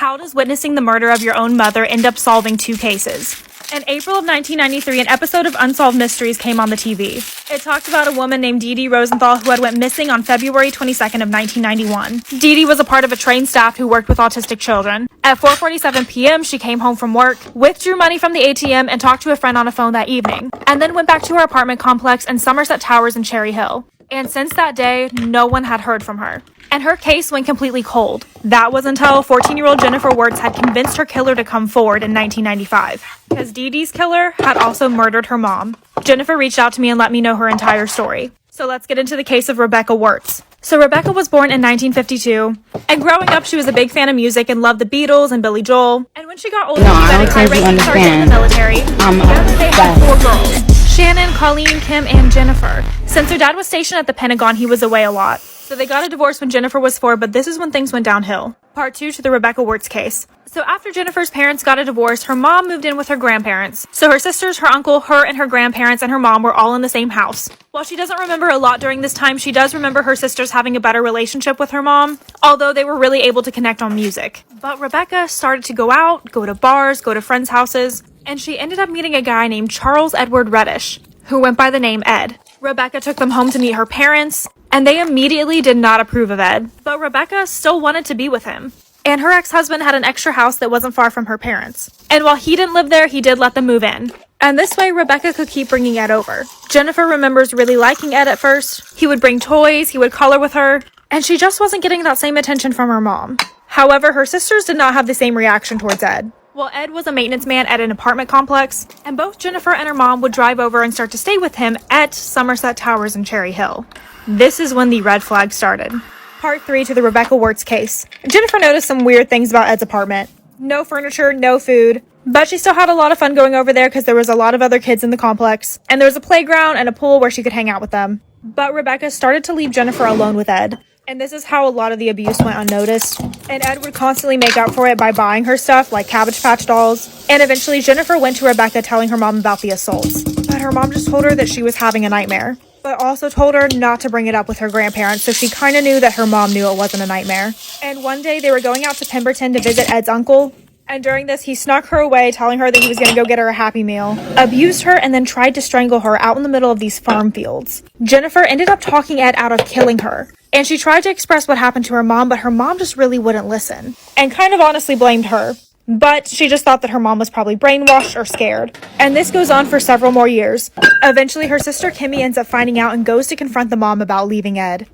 How does witnessing the murder of your own mother end up solving 2 cases? In April of 1993, an episode of Unsolved Mysteries came on the TV. It talked about a woman named Dee Dee Rosenthal who had went missing on February 22nd of 1991. Dee Dee was a part of a trained staff who worked with autistic children. At 4:47 p.m., she came home from work, withdrew money from the ATM, and talked to a friend on a phone that evening, and then went back to her apartment complex in Somerset Towers in Cherry Hill. And since that day, no one had heard from her. And her case went completely cold. That was until 14-year-old Jennifer Wirtz had convinced her killer to come forward in 1995, because Dee Dee's killer had also murdered her mom. Jennifer reached out to me and let me know her entire story. So let's get into the case of Rebecca Wirtz. So Rebecca was born in 1952, and growing up she was a big fan of music and loved the Beatles and Billy Joel. And when she got older, she got a high-ranking sergeant in the military. Together they had 4 girls: Shannon, Colleen, Kim, and Jennifer. Since her dad was stationed at the Pentagon, he was away a lot. So they got a divorce when Jennifer was 4, but this is when things went downhill. Part 2 to the Rebecca Wirtz case. So after Jennifer's parents got a divorce, her mom moved in with her grandparents. So her sisters, her uncle, her and her grandparents, and her mom were all in the same house. While she doesn't remember a lot during this time, she does remember her sisters having a better relationship with her mom, although they were really able to connect on music. But Rebecca started to go out, go to bars, go to friends' houses, and she ended up meeting a guy named Charles Edward Reddish, who went by the name Ed. Rebecca took them home to meet her parents, and they immediately did not approve of Ed, but Rebecca still wanted to be with him. And her ex-husband had an extra house that wasn't far from her parents. And while he didn't live there, he did let them move in. And this way, Rebecca could keep bringing Ed over. Jennifer remembers really liking Ed at first. He would bring toys, he would color with her, and she just wasn't getting that same attention from her mom. However, her sisters did not have the same reaction towards Ed. Well, Ed was a maintenance man at an apartment complex, and both Jennifer and her mom would drive over and start to stay with him at Somerset Towers in Cherry Hill. This is when the red flag started. Part 3 to the Rebecca Wirtz case. Jennifer noticed some weird things about Ed's apartment. No furniture, no food, but she still had a lot of fun going over there because there was a lot of other kids in the complex, and there was a playground and a pool where she could hang out with them. But Rebecca started to leave Jennifer alone with Ed. And this is how a lot of the abuse went unnoticed. And Ed would constantly make up for it by buying her stuff like Cabbage Patch dolls. And eventually Jennifer went to Rebecca telling her mom about the assaults. But her mom just told her that she was having a nightmare. But also told her not to bring it up with her grandparents, so she kind of knew that her mom knew it wasn't a nightmare. And one day they were going out to Pemberton to visit Ed's uncle. And during this, he snuck her away, telling her that he was going to go get her a Happy Meal, abused her, and then tried to strangle her out in the middle of these farm fields. Jennifer ended up talking Ed out of killing her. And she tried to express what happened to her mom, but her mom just really wouldn't listen. And kind of honestly blamed her. But she just thought that her mom was probably brainwashed or scared. And this goes on for several more years. Eventually, her sister Kimmy ends up finding out and goes to confront the mom about leaving Ed.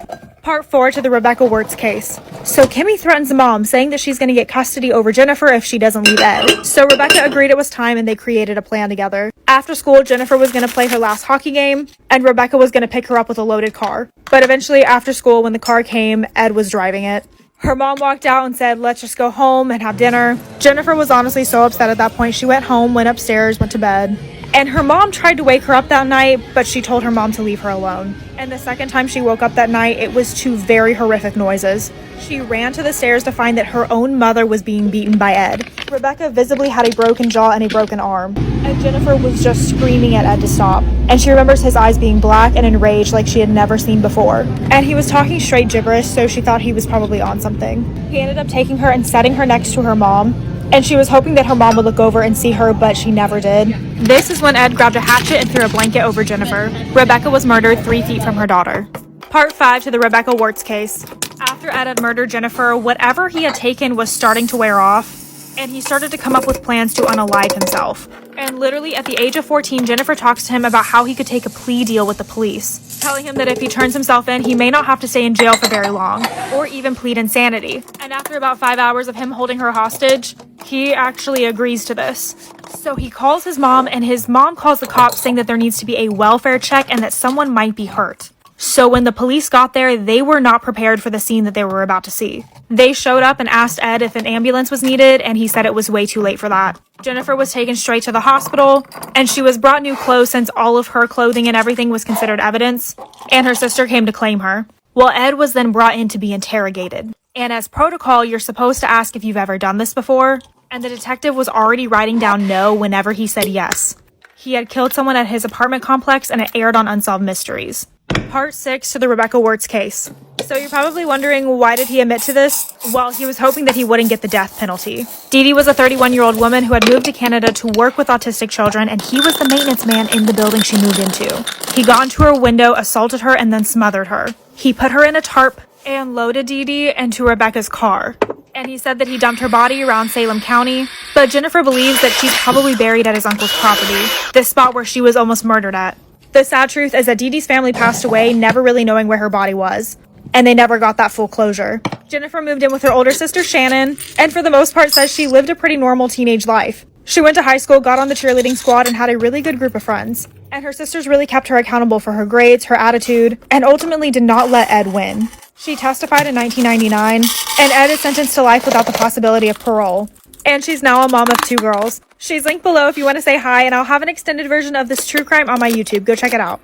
Part 4 to the Rebecca Wirtz case. So Kimmy threatens the mom, saying that she's going to get custody over Jennifer if she doesn't leave Ed. So Rebecca agreed it was time and they created a plan together. After school, Jennifer was going to play her last hockey game, and Rebecca was going to pick her up with a loaded car. But eventually, after school, when the car came, Ed was driving it. Her mom walked out and said, "Let's just go home and have dinner." Jennifer was honestly so upset at that point. She went home, went upstairs, went to bed. And her mom tried to wake her up that night, but she told her mom to leave her alone. And the second time she woke up that night, it was 2 very horrific noises. She ran to the stairs to find that her own mother was being beaten by Ed. Rebecca visibly had a broken jaw and a broken arm. And Jennifer was just screaming at Ed to stop. And she remembers his eyes being black and enraged like she had never seen before. And he was talking straight gibberish, so she thought he was probably on something. He ended up taking her and setting her next to her mom. And she was hoping that her mom would look over and see her, but she never did. This is when Ed grabbed a hatchet and threw a blanket over Jennifer. Rebecca was murdered 3 feet from her daughter. Part 5 to the Rebecca Wirtz case. After Ed had murdered Jennifer, whatever he had taken was starting to wear off, and he started to come up with plans to unalive himself. And literally at the age of 14, Jennifer talks to him about how he could take a plea deal with the police, telling him that if he turns himself in, he may not have to stay in jail for very long, or even plead insanity. And after about 5 hours of him holding her hostage, he actually agrees to this. So he calls his mom, and his mom calls the cops saying that there needs to be a welfare check and that someone might be hurt. So when the police got there, they were not prepared for the scene that they were about to see. They showed up and asked Ed if an ambulance was needed, and he said it was way too late for that. Jennifer was taken straight to the hospital, and she was brought new clothes since all of her clothing and everything was considered evidence, and her sister came to claim her. Well, Ed was then brought in to be interrogated. And as protocol, you're supposed to ask if you've ever done this before, and the detective was already writing down no whenever he said yes. He had killed someone at his apartment complex, and it aired on Unsolved Mysteries. Part 6 to the Rebecca Wirtz case. So you're probably wondering, why did he admit to this? Well, he was hoping that he wouldn't get the death penalty. Dee Dee was a 31-year-old woman who had moved to Canada to work with autistic children, and he was the maintenance man in the building she moved into. He got into her window, assaulted her, and then smothered her. He put her in a tarp and loaded Dee Dee into Rebecca's car. And he said that he dumped her body around Salem County, but Jennifer believes that she's probably buried at his uncle's property, this spot where she was almost murdered at. The sad truth is that Dee Dee's family passed away, never really knowing where her body was. And they never got that full closure. Jennifer moved in with her older sister Shannon, and for the most part says she lived a pretty normal teenage life. She went to high school, got on the cheerleading squad, and had a really good group of friends. And her sisters really kept her accountable for her grades, her attitude, and ultimately did not let Ed win. She testified in 1999, and Ed is sentenced to life without the possibility of parole. And she's now a mom of 2 girls. She's linked below if you want to say hi, and I'll have an extended version of this true crime on my YouTube. Go check it out.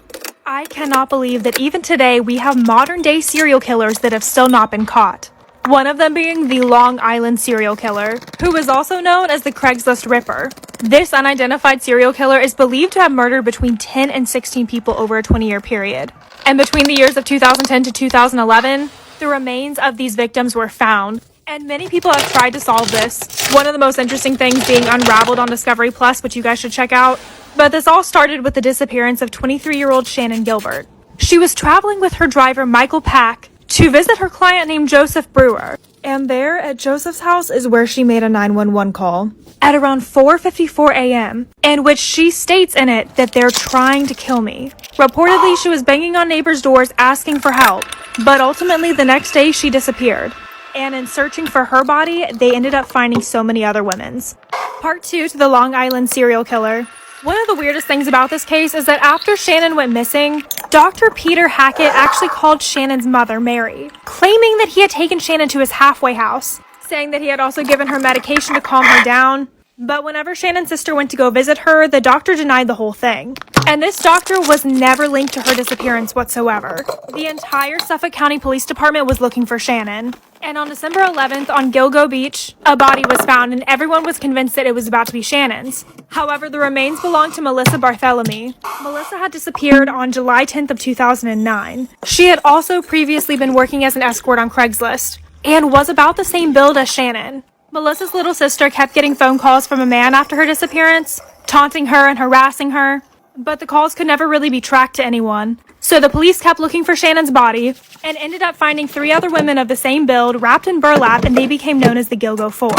I cannot believe that even today we have modern-day serial killers that have still not been caught. One of them being the Long Island serial killer, who is also known as the Craigslist Ripper. This unidentified serial killer is believed to have murdered between 10 and 16 people over a 20-year period. And between the years of 2010 to 2011, the remains of these victims were found. And many people have tried to solve this. One of the most interesting things being unraveled on Discovery Plus, which you guys should check out. But this all started with the disappearance of 23-year-old Shannon Gilbert. She was traveling with her driver, Michael Pack, to visit her client named Joseph Brewer. And there at Joseph's house is where she made a 911 call at around 4:54 a.m., in which she states in it that they're trying to kill me. Reportedly, she was banging on neighbors' doors asking for help, but ultimately the next day she disappeared. And in searching for her body, they ended up finding so many other women's. Part 2 to the Long Island serial killer. One of the weirdest things about this case is that after Shannon went missing, Dr. Peter Hackett actually called Shannon's mother, Mary, claiming that he had taken Shannon to his halfway house, saying that he had also given her medication to calm her down. But whenever Shannon's sister went to go visit her, the doctor denied the whole thing. And this doctor was never linked to her disappearance whatsoever. The entire Suffolk County Police Department was looking for Shannon. And on December 11th, on Gilgo Beach, a body was found and everyone was convinced that it was about to be Shannon's. However, the remains belonged to Melissa Barthélemy. Melissa had disappeared on July 10th of 2009. She had also previously been working as an escort on Craigslist and was about the same build as Shannon. Melissa's little sister kept getting phone calls from a man after her disappearance, taunting her and harassing her, but the calls could never really be tracked to anyone. So the police kept looking for Shannon's body and ended up finding 3 other women of the same build wrapped in burlap, and they became known as the Gilgo 4.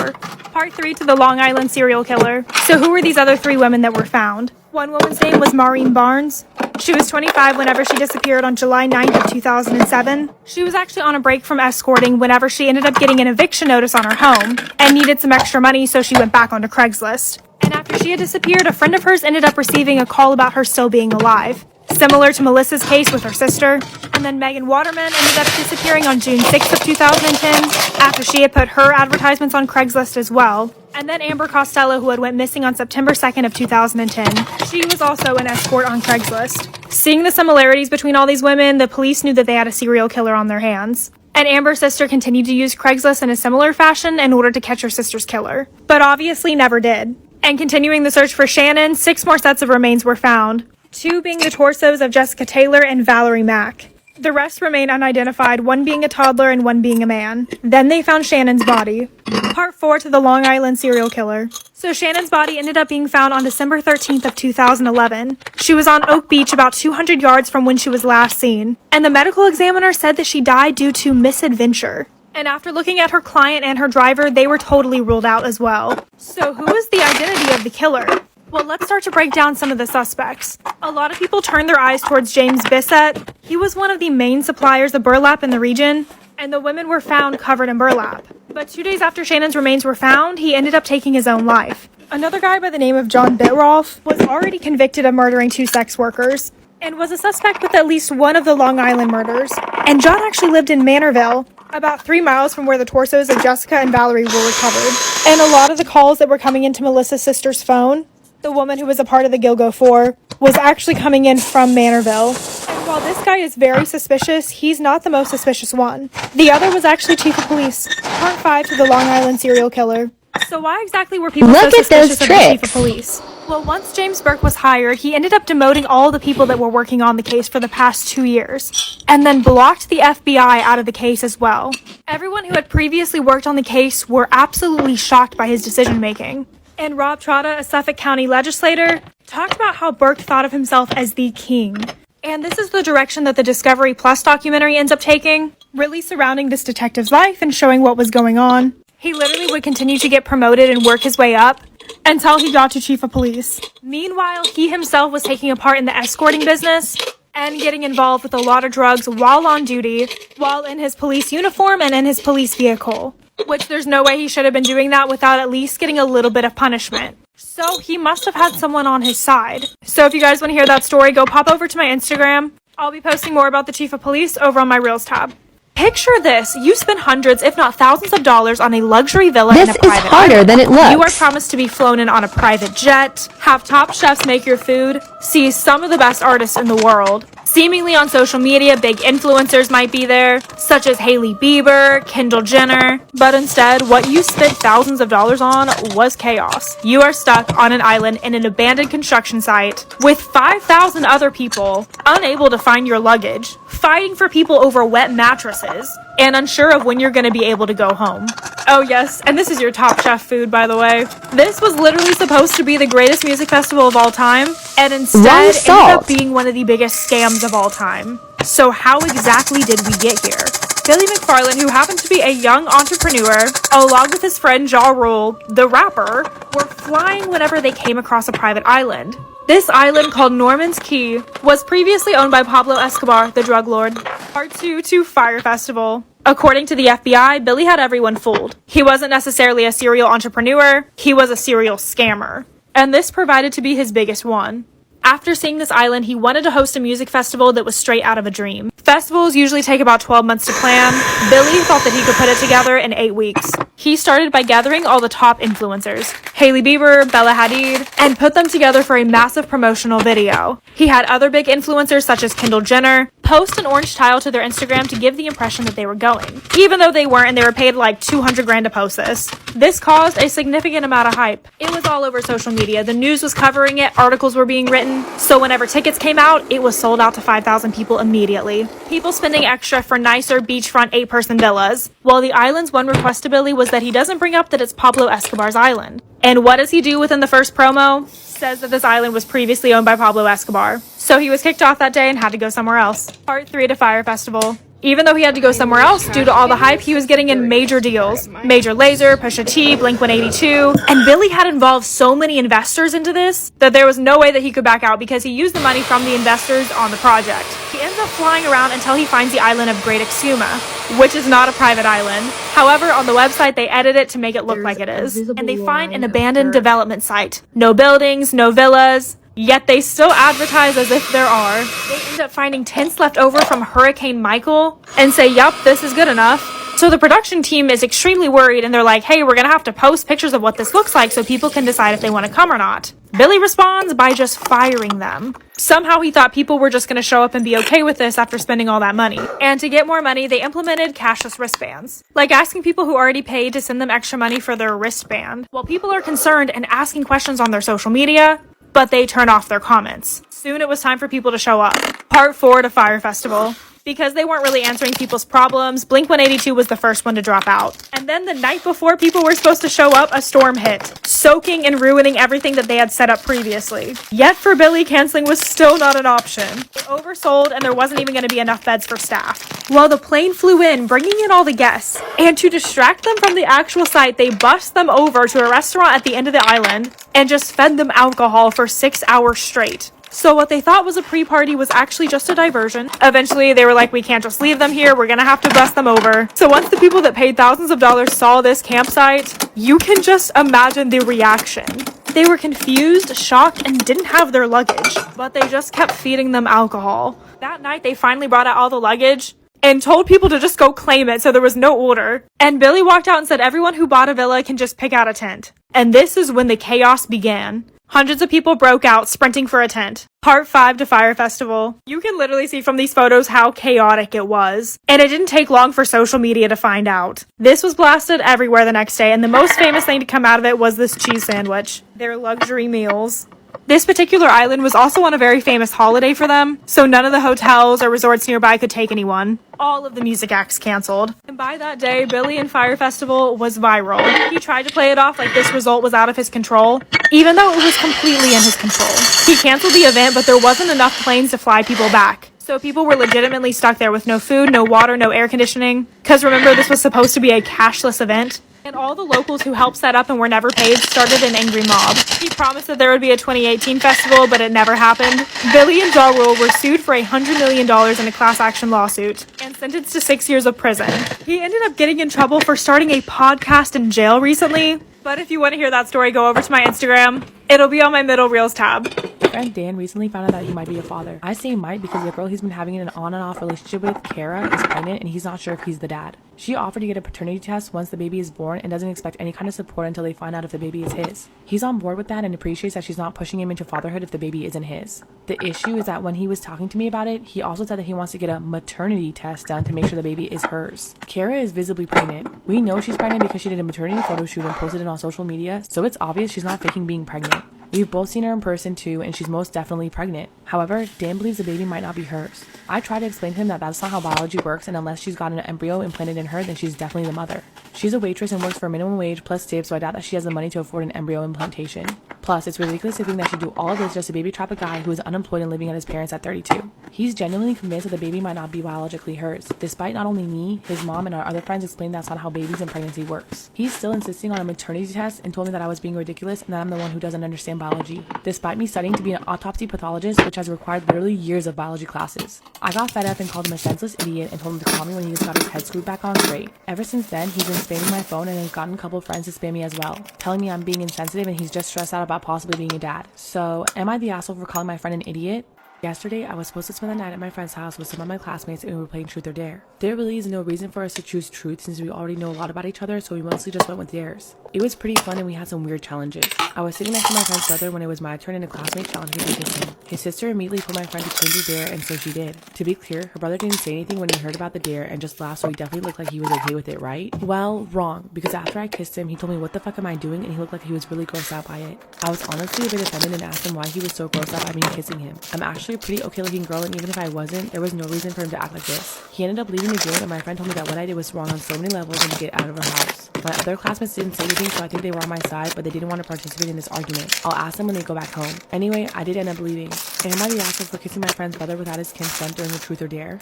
Part 3 to the Long Island serial killer. So who were these other 3 women that were found? One woman's name was Maureen Barnes. She was 25 whenever she disappeared on July 9th of 2007. She was actually on a break from escorting whenever she ended up getting an eviction notice on her home and needed some extra money, so she went back onto Craigslist. And after she had disappeared, a friend of hers ended up receiving a call about her still being alive, similar to Melissa's case with her sister. And then Megan Waterman ended up disappearing on June 6th of 2010 after she had put her advertisements on Craigslist as well. And then Amber Costello, who had went missing on September 2nd of 2010. She was also an escort on Craigslist. Seeing the similarities between all these women, the police knew that they had a serial killer on their hands. And Amber's sister continued to use Craigslist in a similar fashion in order to catch her sister's killer, but obviously never did. And continuing the search for Shannon, 6 more sets of remains were found, 2 being the torsos of Jessica Taylor and Valerie Mack. The rest remain unidentified, 1 being a toddler and 1 being a man. Then they found Shannon's body. Part 4 to the Long Island serial killer. So Shannon's body ended up being found on December 13th of 2011. She was on Oak Beach about 200 yards from when she was last seen. And the medical examiner said that she died due to misadventure. And after looking at her client and her driver, they were totally ruled out as well. So who is the identity of the killer? Well, let's start to break down some of the suspects. A lot of people turned their eyes towards James Bissett. He was one of the main suppliers of burlap in the region, and the women were found covered in burlap. But 2 days after Shannon's remains were found, he ended up taking his own life. Another guy by the name of John Bitroff was already convicted of murdering 2 sex workers, and was a suspect with at least one of the Long Island murders. And John actually lived in Manorville, about 3 miles from where the torsos of Jessica and Valerie were recovered. And a lot of the calls that were coming into Melissa's sister's phone, the woman who was a part of the Gilgo 4, was actually coming in from Manorville. And while this guy is very suspicious, he's not the most suspicious one. The other was actually Chief of Police. Part 5 to the Long Island serial killer. So why exactly were people so suspicious of the chief of police? Well, once James Burke was hired, he ended up demoting all the people that were working on the case for the past 2 years, and then blocked the FBI out of the case as well. Everyone who had previously worked on the case were absolutely shocked by his decision-making. And Rob Trotta, a Suffolk County legislator, talked about how Burke thought of himself as the king. And this is the direction that the Discovery Plus documentary ends up taking, really surrounding this detective's life and showing what was going on. He literally would continue to get promoted and work his way up until he got to chief of police. Meanwhile, he himself was taking a part in the escorting business and getting involved with a lot of drugs while on duty, while in his police uniform and in his police vehicle. Which there's no way he should have been doing that without at least getting a little bit of punishment. So he must have had someone on his side. So if you guys want to hear that story, go pop over to my Instagram. I'll be posting more about the chief of police over on my Reels tab. Picture this. You spend hundreds, if not thousands of dollars on a luxury villa in a private island. This is harder than it looks. You are promised to be flown in on a private jet, have top chefs make your food, see some of the best artists in the world. Seemingly on social media, big influencers might be there, such as Hailey Bieber, Kendall Jenner. But instead, what you spent thousands of dollars on was chaos. You are stuck on an island in an abandoned construction site with 5,000 other people, unable to find your luggage, fighting for people over wet mattresses, and unsure of when you're going to be able to go home. Oh yes, and this is your Top Chef food, by the way. This was literally supposed to be the greatest music festival of all time, and instead ended up being one of the biggest scams of all time. So how exactly did we get here? Billy McFarland, who happened to be a young entrepreneur, along with his friend Ja Rule, the rapper, were flying whenever they came across a private island. This island, called Norman's Key, was previously owned by Pablo Escobar, the drug lord. Part 2 to Fire Festival. According to the FBI, Billy had everyone fooled. He wasn't necessarily a serial entrepreneur, he was a serial scammer. And this provided to be his biggest one. After seeing this island, he wanted to host a music festival that was straight out of a dream. Festivals usually take about 12 months to plan. Billy thought that he could put it together in 8 weeks. He started by gathering all the top influencers, Hailey Bieber, Bella Hadid, and put them together for a massive promotional video. He had other big influencers such as Kendall Jenner post an orange tile to their Instagram to give the impression that they were going, even though they weren't, and they were paid like $200,000 to post this. This caused a significant amount of hype. It was all over social media. The news was covering it, articles were being written, so whenever tickets came out, it was sold out to 5,000 people immediately. People spending extra for nicer beachfront 8-person villas. While the island's one request to Billy was that he doesn't bring up that it's Pablo Escobar's island. And what does he do within the first promo? Says that this island was previously owned by Pablo Escobar. So he was kicked off that day and had to go somewhere else. Part 3 to Fire Festival. Even though he had to go somewhere else due to all the hype, he was getting in major deals. Major Lazer, Pusha T, Blink-182. And Billy had involved so many investors into this that there was no way that he could back out because he used the money from the investors on the project. He ends up flying around until he finds the island of Great Exuma, which is not a private island. However, on the website, they edit it to make it look like it is. And they find an abandoned development site. No buildings, no villas. Yet they still advertise as if there are. They end up finding tents left over from Hurricane Michael and say, yup, this is good enough. So the production team is extremely worried and they're like, hey, we're gonna have to post pictures of what this looks like so people can decide if they want to come or not. Billy responds by just firing them. Somehow he thought people were just gonna show up and be okay with this after spending all that money. And to get more money, they implemented cashless wristbands. Like asking people who already paid to send them extra money for their wristband. While people are concerned and asking questions on their social media, but they turn off their comments. Soon it was time for people to show up. Part 4 to Fire Festival. Because they weren't really answering people's problems, Blink-182 was the first one to drop out. And then the night before people were supposed to show up, a storm hit, soaking and ruining everything that they had set up previously. Yet for Billy, canceling was still not an option. They oversold and there wasn't even going to be enough beds for staff. While the plane flew in, bringing in all the guests, and to distract them from the actual site, they bussed them over to a restaurant at the end of the island and just fed them alcohol for 6 hours straight. So what they thought was a pre-party was actually just a diversion. Eventually, they were like, we can't just leave them here. We're gonna have to bus them over. So once the people that paid thousands of dollars saw this campsite, you can just imagine the reaction. They were confused, shocked, and didn't have their luggage, but they just kept feeding them alcohol. That night, they finally brought out all the luggage and told people to just go claim it so there was no order. And Billy walked out and said everyone who bought a villa can just pick out a tent. And this is when the chaos began. Hundreds of people broke out, sprinting for a tent. Part 5 to Fire Festival. You can literally see from these photos how chaotic it was. And it didn't take long for social media to find out. This was blasted everywhere the next day, and the most famous thing to come out of it was this cheese sandwich. Their luxury meals. This particular island was also on a very famous holiday for them, so none of the hotels or resorts nearby could take anyone. All of the music acts canceled. And by that day, Billy and Fire Festival was viral. He tried to play it off like this result was out of his control, even though it was completely in his control. He canceled the event, but there wasn't enough planes to fly people back. So people were legitimately stuck there with no food, no water, no air conditioning. Because remember, this was supposed to be a cashless event. And all the locals who helped set up and were never paid started an angry mob. He promised that there would be a 2018 festival, but it never happened. Billy and Ja Rule were sued for $100 million in a class action lawsuit and sentenced to 6 years of prison. He ended up getting in trouble for starting a podcast in jail recently. But if you want to hear that story, go over to my Instagram. It'll be on my middle reels tab. Friend Dan recently found out that he might be a father. I say might because the girl he's been having an on and off relationship with, Kara, is pregnant and he's not sure if he's the dad. She offered to get a paternity test once the baby is born and doesn't expect any kind of support until they find out if the baby is his. He's on board with that and appreciates that she's not pushing him into fatherhood if the baby isn't his. The issue is that when he was talking to me about it, he also said that he wants to get a maternity test done to make sure the baby is hers. Kara is visibly pregnant. We know she's pregnant because she did a maternity photo shoot and posted it on social media, so it's obvious she's not faking being pregnant. We've both seen her in person too, and she's most definitely pregnant. However, Dan believes the baby might not be hers. I try to explain to him that that's not how biology works, and unless she's got an embryo implanted in her, then she's definitely the mother. She's a waitress and works for minimum wage plus tips, so I doubt that she has the money to afford an embryo implantation. Plus, it's ridiculous to think that she'd do all of this just to baby trap a guy who is unemployed and living at his parents at 32. He's genuinely convinced that the baby might not be biologically hers, despite not only me, his mom, and our other friends explaining that's not how babies and pregnancy works. He's still insisting on a maternity test and told me that I was being ridiculous and that I'm the one who doesn't understand biology, despite me studying to be an autopsy pathologist, which has required literally years of biology classes. I got fed up and called him a senseless idiot and told him to call me when he just got his head screwed back on straight. Ever since then, he's been spamming my phone and has gotten a couple friends to spam me as well, telling me I'm being insensitive and he's just stressed out about possibly being a dad. So, am I the asshole for calling my friend an idiot? Yesterday, I was supposed to spend the night at my friend's house with some of my classmates and we were playing Truth or Dare. There really is no reason for us to choose truth since we already know a lot about each other, so we mostly just went with dares. It was pretty fun and we had some weird challenges. I was sitting next to my friend's brother when it was my turn and a classmate challenged me to kiss him. His sister immediately told my friend to change the dare, and so she did. To be clear, her brother didn't say anything when he heard about the dare and just laughed, so he definitely looked like he was okay with it, right? Well, wrong, because after I kissed him, he told me what the fuck am I doing, and he looked like he was really grossed out by it. I was honestly a bit offended and asked him why he was so grossed out by me kissing him. I'm actually a pretty okay looking girl, and even if I wasn't, there was no reason for him to act like this. He ended up leaving the game, and my friend told me that what I did was wrong on so many levels and to get out of her house. My other classmates didn't say anything, so I think they were on my side, but they didn't want to participate in this argument. I'll ask them when they go back home. Anyway, I did end up leaving. Am I the asshole for kissing my friend's brother without his consent during the Truth or Dare?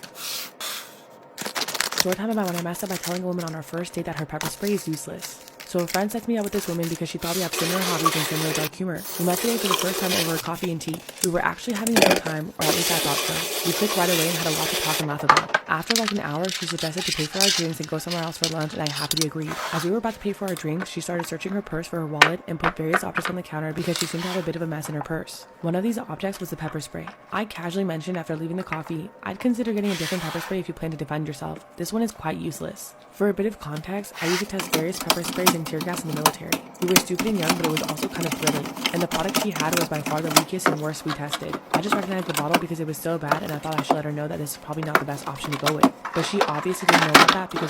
Storytime about when I messed up by telling a woman on our first date that her pepper spray is useless. So a friend set me up with this woman because she thought we have similar hobbies and similar dark humor. We met today for the first time over coffee and tea. We were actually having a good time, or at least I thought so. We clicked right away and had a lot to talk and laugh about. After like an hour, she suggested to pay for our drinks and go somewhere else for lunch, and I happily agreed. As we were about to pay for our drinks, she started searching her purse for her wallet and put various objects on the counter because she seemed to have a bit of a mess in her purse. One of these objects was the pepper spray. I casually mentioned after leaving the coffee, I'd consider getting a different pepper spray if you plan to defend yourself. This one is quite useless. For a bit of context, I used to test various pepper sprays and tear gas in the military. We were stupid and young, but it was also kind of thrilling. And the product she had was by far the weakest and worst we tested. I just recognized the bottle because it was so bad, and I thought I should let her know that this is probably not the best option to go with. But she obviously didn't know about that because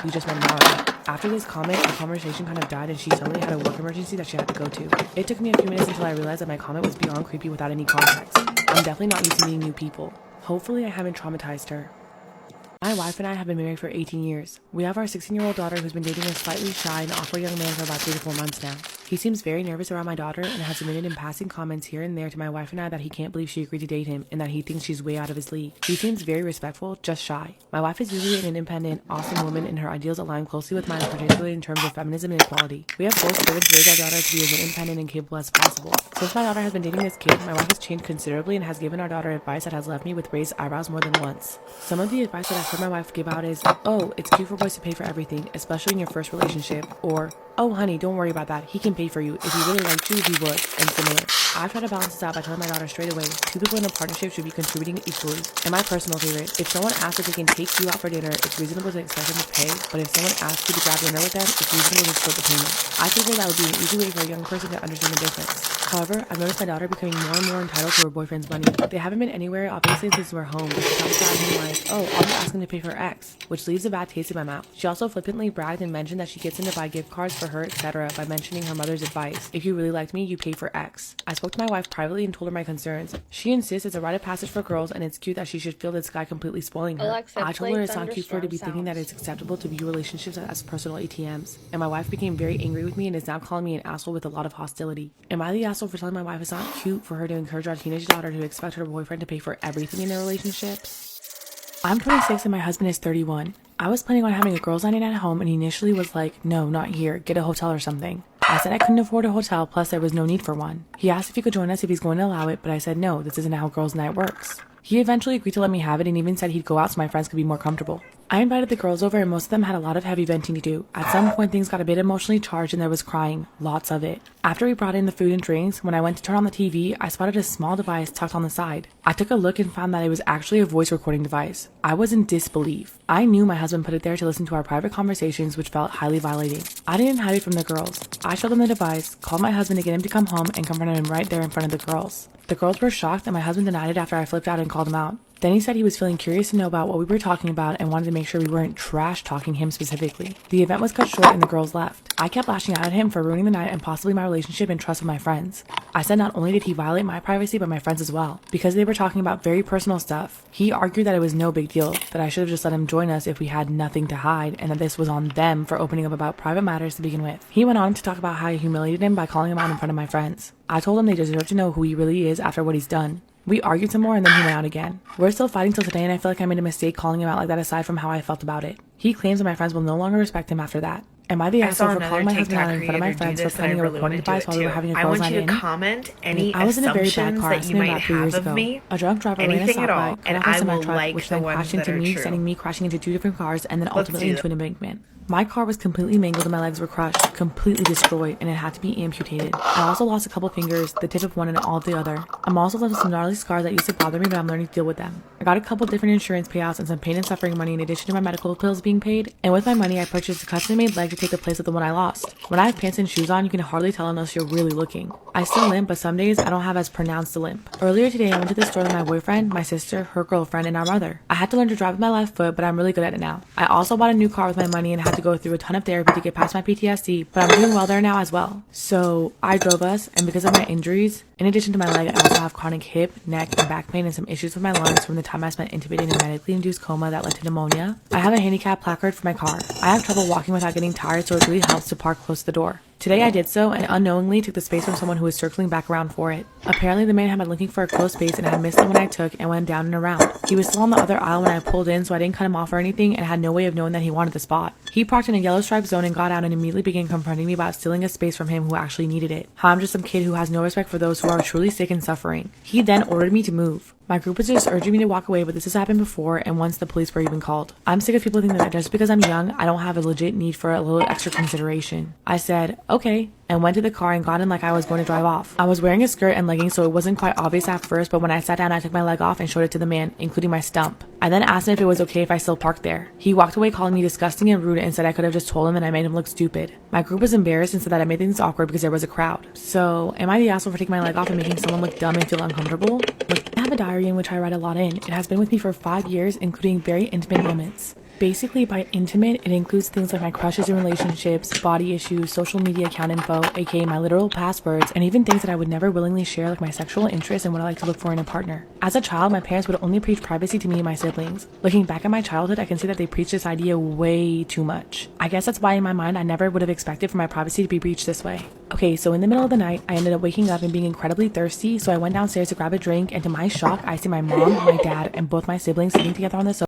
we just met an hour ago. After this comment, our conversation kind of died and she suddenly had a work emergency that she had to go to. It took me a few minutes until I realized that my comment was beyond creepy without any context. I'm definitely not used to meeting new people. Hopefully I haven't traumatized her. My wife and I have been married for 18 years. We have our 16-year-old daughter who's been dating a slightly shy and awkward young man for about 3 to 4 months now. He seems very nervous around my daughter and has admitted in passing comments here and there to my wife and I that he can't believe she agreed to date him and that he thinks she's way out of his league. He seems very respectful, just shy. My wife is usually an independent, awesome woman and her ideals align closely with mine, particularly in terms of feminism and equality. We have both striven to raise our daughter to be as independent and capable as possible. Since my daughter has been dating this kid, my wife has changed considerably and has given our daughter advice that has left me with raised eyebrows more than once. Some of the advice that I've heard my wife give out is, oh, it's cute for boys to pay for everything, especially in your first relationship, or "Oh, honey, don't worry about that. He can pay for you. If he really liked you, he would." And similar. I try to balance this out by telling my daughter straight away, two people in a partnership should be contributing equally. And my personal favorite, if someone asks if they can take you out for dinner, it's reasonable to expect them to pay, but if someone asks you to grab dinner with them, it's reasonable to split the payment. I figure that would be an easy way for a young person to understand the difference. However, I've noticed my daughter becoming more and more entitled to her boyfriend's money. They haven't been anywhere, obviously, since we're home, but she talks about him like, "Oh, I'll just ask him to pay for X," which leaves a bad taste in my mouth. She also flippantly bragged and mentioned that she gets him to buy gift cards for her, etc. by mentioning her mother's advice: "If you really liked me, you pay for X." I spoke to my wife privately and told her my concerns. She insists it's a rite of passage for girls and it's cute that she should feel this guy completely spoiling her. Alexa, I told her play it's not cute for her to be thinking that Thunderstorm it's acceptable to view relationships as personal ATMs. And my wife became very angry with me and is now calling me an asshole with a lot of hostility. Am I the asshole for telling my wife it's not cute for her to encourage our teenage daughter to expect her boyfriend to pay for everything in their relationship? I'm 26 and my husband is 31. I was planning on having a girls' night in at home and he initially was like, "No, not here, get a hotel or something." I said I couldn't afford a hotel, plus there was no need for one. He asked if he could join us if he's going to allow it, but I said no, this isn't how girls' night works. He eventually agreed to let me have it and even said he'd go out so my friends could be more comfortable. I invited the girls over and most of them had a lot of heavy venting to do. At some point things got a bit emotionally charged and there was crying, lots of it. After we brought in the food and drinks, when I went to turn on the TV, I spotted a small device tucked on the side. I took a look and found that it was actually a voice recording device. I was in disbelief. I knew my husband put it there to listen to our private conversations, which felt highly violating. I didn't hide it from the girls. I showed them the device, called my husband to get him to come home, and confronted him right there in front of the girls. The girls were shocked and my husband denied it after I flipped out and called him out. Then he said he was feeling curious to know about what we were talking about and wanted to make sure we weren't trash talking him specifically. The event was cut short and the girls left. I kept lashing out at him for ruining the night and possibly my relationship and trust with my friends. I said not only did he violate my privacy but my friends as well, because they were talking about very personal stuff. He argued that it was no big deal, that I should have just let him join us if we had nothing to hide, and that this was on them for opening up about private matters to begin with. He went on to talk about how I humiliated him by calling him out in front of my friends. I told him they deserve to know who he really is after what he's done. We argued some more and then he went out again. We're still fighting till today and I feel like I made a mistake calling him out like that aside from how I felt about it. He claims that my friends will no longer respect him after that. Am I the asshole for calling my husband out in front of my friends for planning a recording device while we were having a girls' night in? Comment any I was in a very bad assumptions car that you accident might about 3 have years of ago. me. A drunk driver ran a Anything at all, stoplight, and cut off a I will semi-truck, like which the then ones crashed that into are me, true. sending me crashing into 2 different cars and then Let's ultimately do into an embankment. My car was completely mangled and my legs were crushed, completely destroyed, and it had to be amputated. I also lost a couple fingers, the tip of one and all of the other. I'm also left with some gnarly scars that used to bother me, but I'm learning to deal with them. I got a couple different insurance payouts and some pain and suffering money in addition to my medical bills being paid, and with my money I purchased a custom-made leg to take the place of the one I lost. When I have pants and shoes on, you can hardly tell unless you're really looking. I still limp, but some days I don't have as pronounced a limp. Earlier today I went to the store with my boyfriend, my sister, her girlfriend, and our mother. I had to learn to drive with my left foot, but I'm really good at it now. I also bought a new car with my money and had to go through a ton of therapy to get past my PTSD, but I'm doing well there now as well. So I drove us, and because of my injuries, in addition to my leg, I also have chronic hip, neck, and back pain and some issues with my lungs from the time I spent intubated in a medically induced coma that led to pneumonia. I have a handicap placard for my car. I have trouble walking without getting tired, so it really helps to park close to the door. Today I did so and unknowingly took the space from someone who was circling back around for it. Apparently the man had been looking for a close space and had missed the one I took and went down and around. He was still on the other aisle when I pulled in, so I didn't cut him off or anything and had no way of knowing that he wanted the spot. He parked in a yellow stripe zone and got out and immediately began confronting me about stealing a space from him who actually needed it. How I'm just some kid who has no respect for those who are truly sick and suffering. He then ordered me to move. My group was just urging me to walk away, but this has happened before and once the police were even called. I'm sick of people thinking that just because I'm young, I don't have a legit need for a little extra consideration. I said, okay, and went to the car and got in like I was going to drive off. I was wearing a skirt and leggings, so it wasn't quite obvious at first, but when I sat down, I took my leg off and showed it to the man, including my stump. I then asked him if it was okay if I still parked there. He walked away calling me disgusting and rude and said I could have just told him and I made him look stupid. My group was embarrassed and said that I made things awkward because there was a crowd. So, am I the asshole for taking my leg off and making someone look dumb and feel uncomfortable? Look, I have a diary in which I write a lot in. It has been with me for 5 years, including very intimate moments. Basically, by intimate, it includes things like my crushes and relationships, body issues, social media account info, aka my literal passwords, and even things that I would never willingly share like my sexual interests and what I like to look for in a partner. As a child, my parents would only preach privacy to me and my siblings. Looking back at my childhood, I can see that they preached this idea way too much. I guess that's why in my mind I never would have expected for my privacy to be breached this way. Okay, so in the middle of the night, I ended up waking up and being incredibly thirsty, so I went downstairs to grab a drink, and to my shock, I see my mom, my dad, and both my siblings sitting together on the sofa.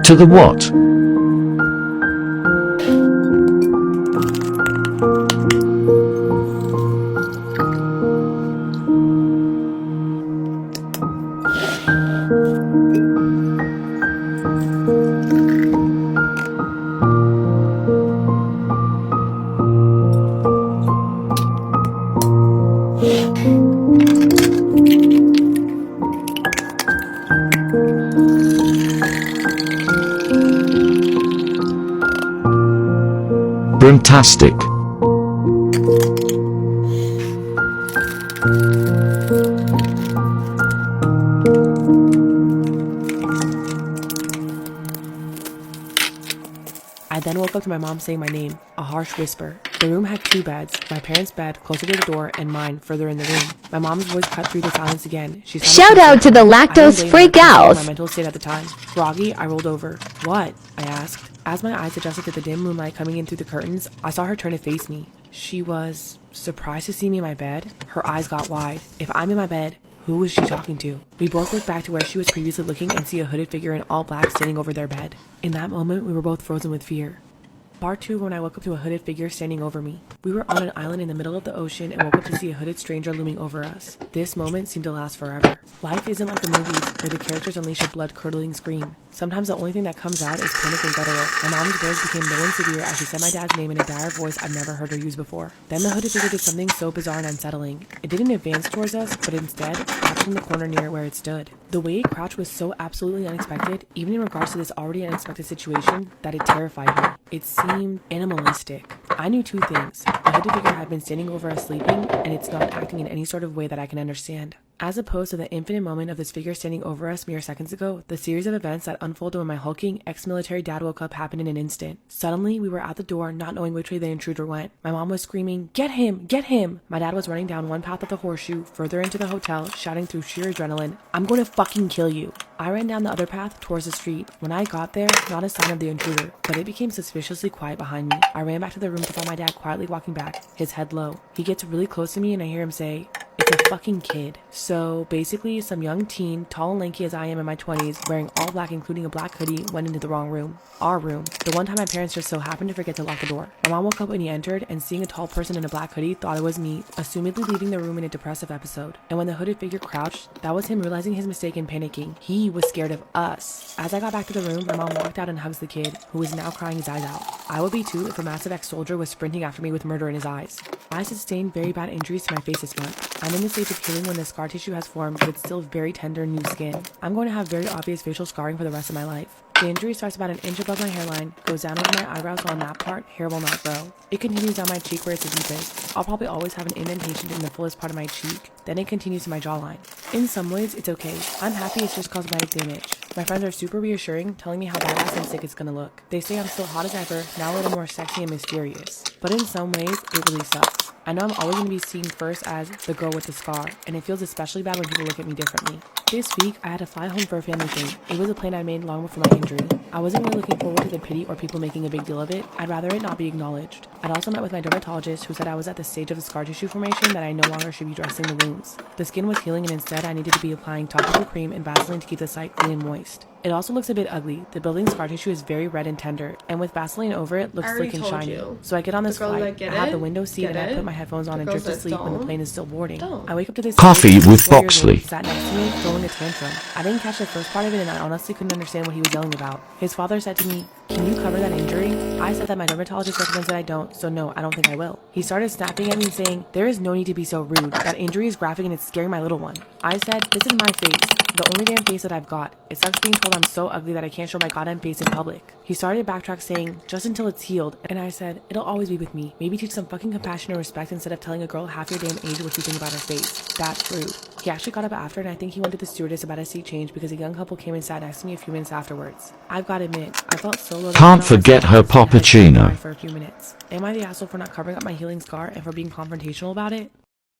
To the what? Fantastic. I then woke up to my mom saying my name, a harsh whisper. The room had 2 beds, my parents' bed closer to the door and mine further in the room. My mom's voice cut through the silence again. She Shout out to the lactose freak out. gals. My mental state at the time. Groggy, I rolled over. What? I asked. As my eyes adjusted to the dim moonlight coming in through the curtains, I saw her turn to face me. She was surprised to see me in my bed. Her eyes got wide. If I'm in my bed, who was she talking to? We both looked back to where she was previously looking and see a hooded figure in all black standing over their bed. In that moment, we were both frozen with fear. Part 2, when I woke up to a hooded figure standing over me. We were on an island in the middle of the ocean and woke up to see a hooded stranger looming over us. This moment seemed to last forever. Life isn't like the movies where the characters unleash a blood-curdling scream. Sometimes the only thing that comes out is panic and guttural. My mom's words became low and severe as she said my dad's name in a dire voice I've never heard her use before. Then the hooded figure did something so bizarre and unsettling. It didn't advance towards us, but instead crouched in the corner near where it stood. The way it crouched was so absolutely unexpected, even in regards to this already unexpected situation, that it terrified me. It seemed animalistic. I knew 2 things. The hooded figure had been standing over us sleeping, and it's not acting in any sort of way that I can understand. As opposed to the infinite moment of this figure standing over us mere seconds ago, the series of events that unfolded when my hulking, ex-military dad woke up happened in an instant. Suddenly, we were at the door, not knowing which way the intruder went. My mom was screaming, "Get him! Get him!" My dad was running down one path of the horseshoe, further into the hotel, shouting through sheer adrenaline, "I'm going to fucking kill you." I ran down the other path towards the street. When I got there, not a sign of the intruder, but it became suspiciously quiet behind me. I ran back to the room to find my dad quietly walking back, his head low. He gets really close to me and I hear him say, "It's a fucking kid." So basically, some young teen, tall and lanky as I am in my 20s, wearing all black including a black hoodie, went into the wrong room. Our room. The one time my parents just so happened to forget to lock the door. My mom woke up when he entered and seeing a tall person in a black hoodie thought it was me, assumedly leaving the room in a depressive episode. And when the hooded figure crouched, that was him realizing his mistake and panicking. He was scared of us. As I got back to the room, my mom walked out and hugs the kid, who was now crying his eyes out. I would be too if a massive ex-soldier was sprinting after me with murder in his eyes. I sustained very bad injuries to my face this month. I'm in the stage of healing when the scar tissue has formed, but it's still very tender new skin. I'm going to have very obvious facial scarring for the rest of my life. The injury starts about an inch above my hairline, goes down over my eyebrows, so on that part, hair will not grow. It continues down my cheek where it's the deepest. I'll probably always have an indentation in the fullest part of my cheek. Then it continues to my jawline. In some ways, it's okay. I'm happy it's just cosmetic damage. My friends are super reassuring, telling me how badass and sick it's gonna look. They say I'm still hot as ever, now a little more sexy and mysterious. But in some ways, it really sucks. I know I'm always going to be seen first as the girl with the scar, and it feels especially bad when people look at me differently. This week, I had to fly home for a family thing. It was a plan I made long before my injury. I wasn't really looking forward to the pity or people making a big deal of it. I'd rather it not be acknowledged. I'd also met with my dermatologist, who said I was at the stage of the scar tissue formation that I no longer should be dressing the wounds. The skin was healing and instead I needed to be applying topical cream and Vaseline to keep the site clean and moist. It also looks a bit ugly. The building scar tissue is very red and tender, and with Vaseline over it, looks slick and shiny. So I get on this flight, I have the window seat, and I put my headphones on and drift to sleep when the plane is still boarding. I wake up to this Coffee with 4 years old, Boxley. sat next to me, throwing a tantrum. I didn't catch the first part of it, and I honestly couldn't understand what he was yelling about. His father said to me, "Can you cover that injury?" I said that my dermatologist recommends that I don't, so no, I don't think I will. He started snapping at me saying, "There is no need to be so rude. That injury is graphic and it's scaring my little one." I said, "This is my face. The only damn face that I've got. It sucks being told I'm so ugly that I can't show my goddamn face in public." He started to backtrack saying, "Just until it's healed." And I said, "It'll always be with me. Maybe teach some fucking compassion or respect instead of telling a girl half your damn age what you think about her face. That's rude." He actually got up after and I think he went to the stewardess about a seat change because a young couple came and sat next to me a few minutes afterwards. I've got to admit, I felt so low. Can't forget her puppuccino. For a few minutes. Am I the asshole for not covering up my healing scar and for being confrontational about it?